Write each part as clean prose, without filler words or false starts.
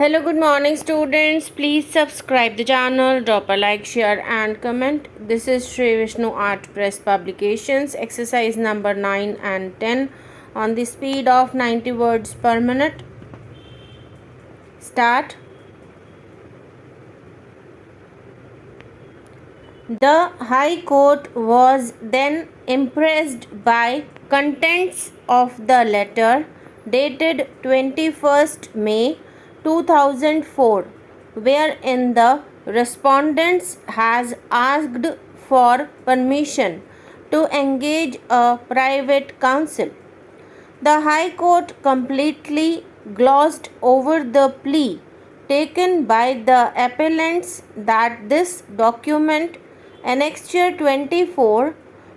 Hello, good morning students. Please subscribe the channel, drop a like, share and comment. This is Shree Vishnu Art Press Publications, exercise number 9 and 10 on the speed of 90 words per minute. Start. The High Court was then impressed by contents of the letter dated 21st May 2004, wherein the respondents has asked for permission to engage a private counsel. The High Court completely glossed over the plea taken by the appellants that this document, Annexure 24,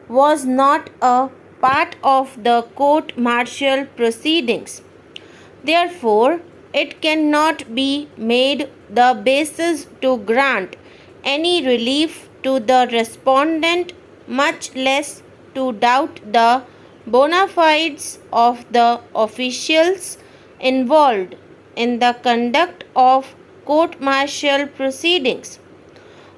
was not a part of the court-martial proceedings. Therefore, it cannot be made the basis to grant any relief to the respondent, much less to doubt the bona fides of the officials involved in the conduct of court-martial proceedings.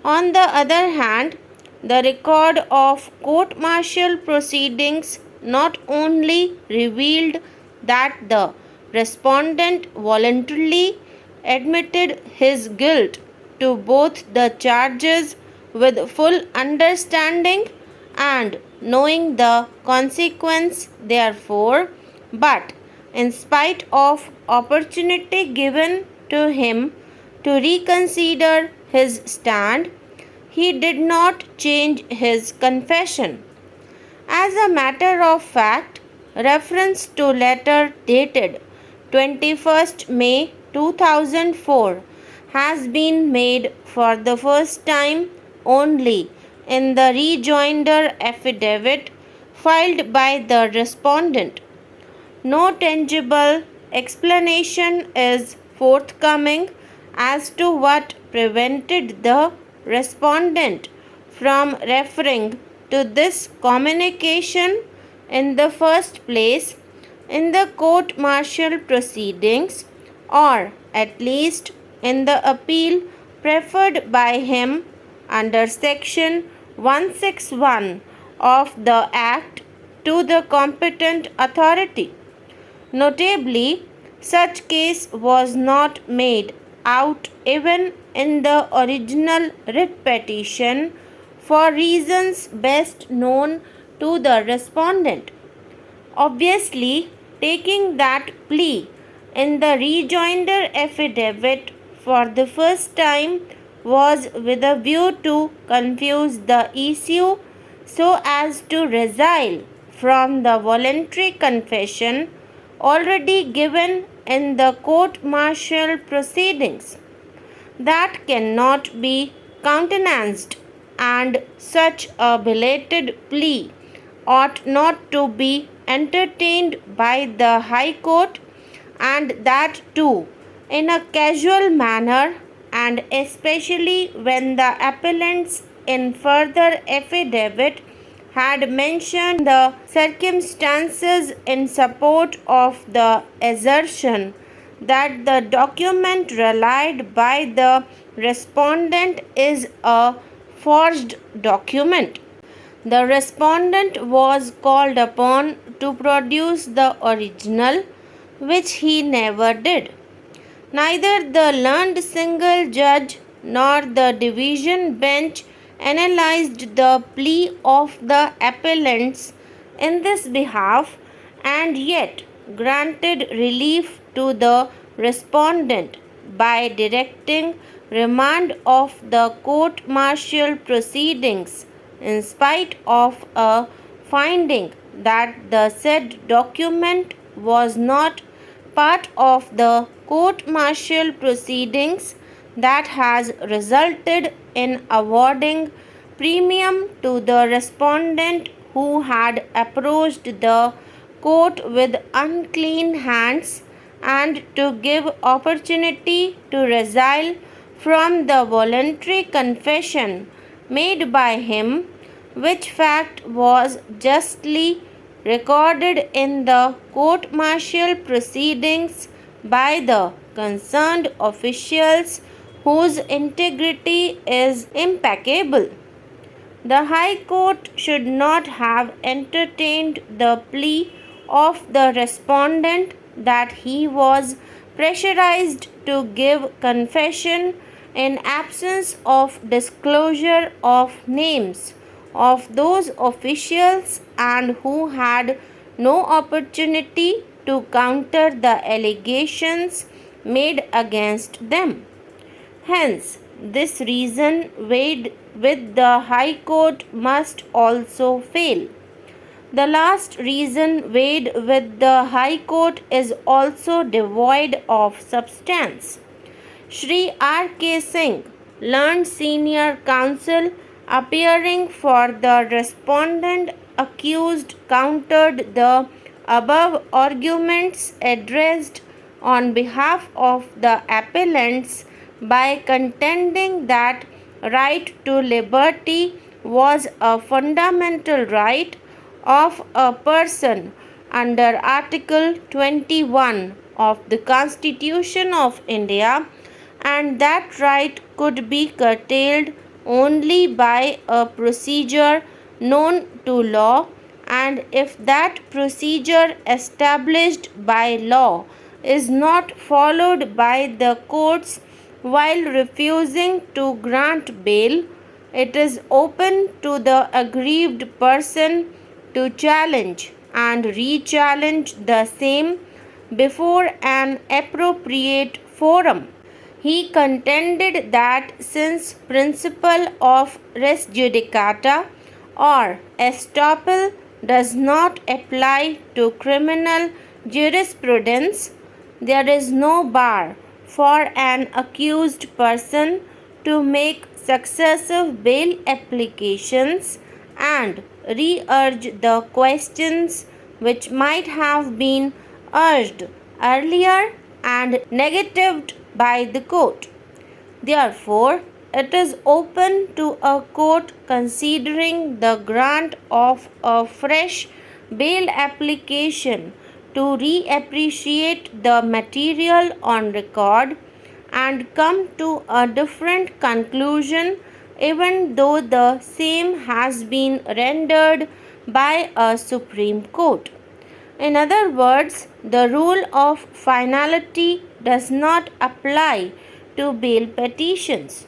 On the other hand, the record of court-martial proceedings not only revealed that the respondent voluntarily admitted his guilt to both the charges with full understanding and knowing the consequence therefore, but in spite of opportunity given to him to reconsider his stand, he did not change his confession. As a matter of fact, reference to letter dated 21st May 2004 has been made for the first time only in the rejoinder affidavit filed by the respondent. No tangible explanation is forthcoming as to what prevented the respondent from referring to this communication in the first place in the court-martial proceedings, or at least in the appeal preferred by him under section 161 of the Act to the competent authority. Notably, such case was not made out even in the original writ petition for reasons best known to the respondent. Obviously, taking that plea in the rejoinder affidavit for the first time was with a view to confuse the issue so as to resile from the voluntary confession already given in the court-martial proceedings. That cannot be countenanced, and such a belated plea ought not to be entertained by the High Court, and that too in a casual manner, and especially when the appellants in further affidavit had mentioned the circumstances in support of the assertion that the document relied by the respondent is a forged document. The respondent was called upon to produce the original, which he never did. Neither the learned single judge nor the division bench analyzed the plea of the appellants in this behalf, and yet granted relief to the respondent by directing remand of the court-martial proceedings in spite of a finding that the said document was not part of the court-martial proceedings, that has resulted in awarding premium to the respondent who had approached the court with unclean hands, and to give opportunity to resile from the voluntary confession made by him, which fact was justly recorded in the court-martial proceedings by the concerned officials whose integrity is impeccable. The High Court should not have entertained the plea of the respondent that he was pressurized to give confession in absence of disclosure of names of those officials and who had no opportunity to counter the allegations made against them. Hence, this reason weighed with the High Court must also fail. The last reason weighed with the High Court is also devoid of substance. Shree R.K. Singh, learned senior counsel appearing for the respondent accused, countered the above arguments addressed on behalf of the appellants by contending that right to liberty was a fundamental right of a person under Article 21 of the Constitution of India, and that right could be curtailed only by a procedure known to law, and if that procedure established by law is not followed by the courts while refusing to grant bail, it is open to the aggrieved person to challenge and re-challenge the same before an appropriate forum. He contended that since principle of res judicata or estoppel does not apply to criminal jurisprudence, there is no bar for an accused person to make successive bail applications and re-urge the questions which might have been urged earlier and negatived by the court. Therefore, it is open to a court considering the grant of a fresh bail application to reappreciate the material on record and come to a different conclusion even though the same has been rendered by a Supreme Court. In other words, the rule of finality does not apply to bail petitions.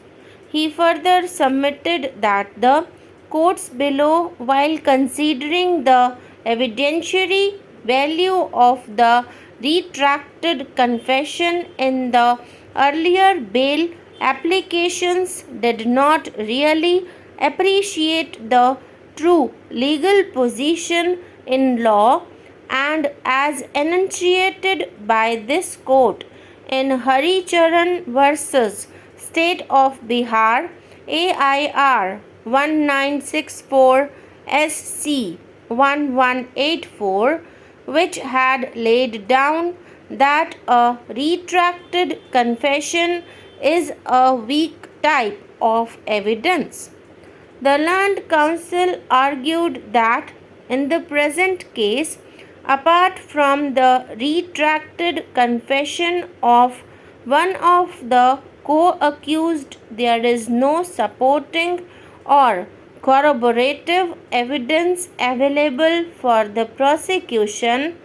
He further submitted that the courts below, while considering the evidentiary value of the retracted confession in the earlier bail applications, did not really appreciate the true legal position in law, and as enunciated by this court in Hari Charan versus State of Bihar, AIR 1964 SC 1184, which had laid down that a retracted confession is a weak type of evidence. The learned counsel argued that in the present case, apart from the retracted confession of one of the co-accused, there is no supporting or corroborative evidence available for the prosecution.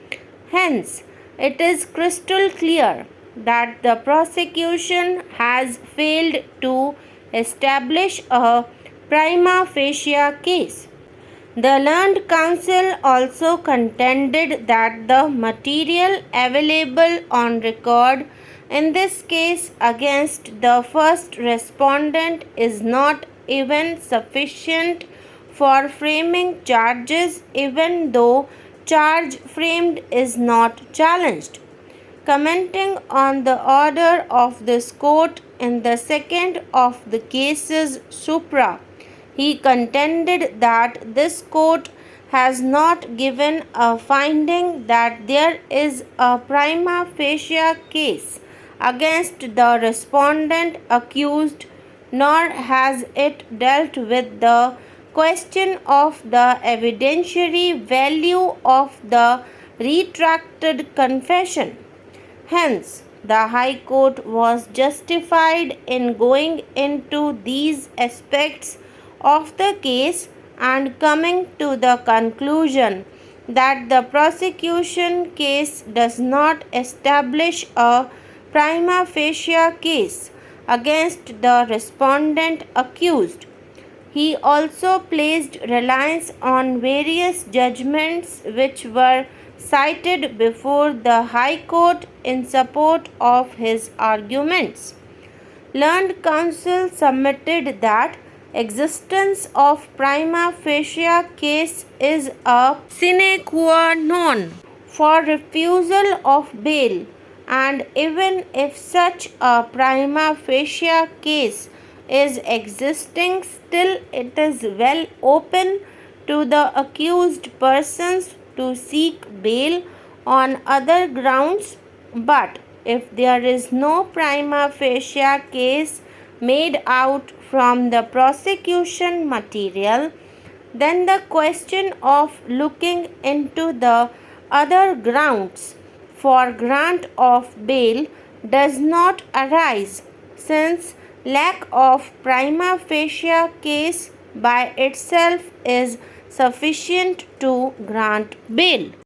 Hence, it is crystal clear that the prosecution has failed to establish a prima facie case. The learned counsel also contended that the material available on record in this case against the first respondent is not even sufficient for framing charges, even though charge framed is not challenged. Commenting on the order of this court in the second of the cases supra, he contended that this court has not given a finding that there is a prima facie case against the respondent accused, nor has it dealt with the question of the evidentiary value of the retracted confession. Hence, the High Court was justified in going into these aspects of the case and coming to the conclusion that the prosecution case does not establish a prima facie case against the respondent accused. He also placed reliance on various judgments which were cited before the High Court in support of his arguments. Learned counsel submitted that existence of prima facie case is a sine qua non for refusal of bail, and even if such a prima facie case is existing, still it is well open to the accused persons to seek bail on other grounds. But if there is no prima facie case made out from the prosecution material, then the question of looking into the other grounds for grant of bail does not arise, since lack of prima facie case by itself is sufficient to grant bail.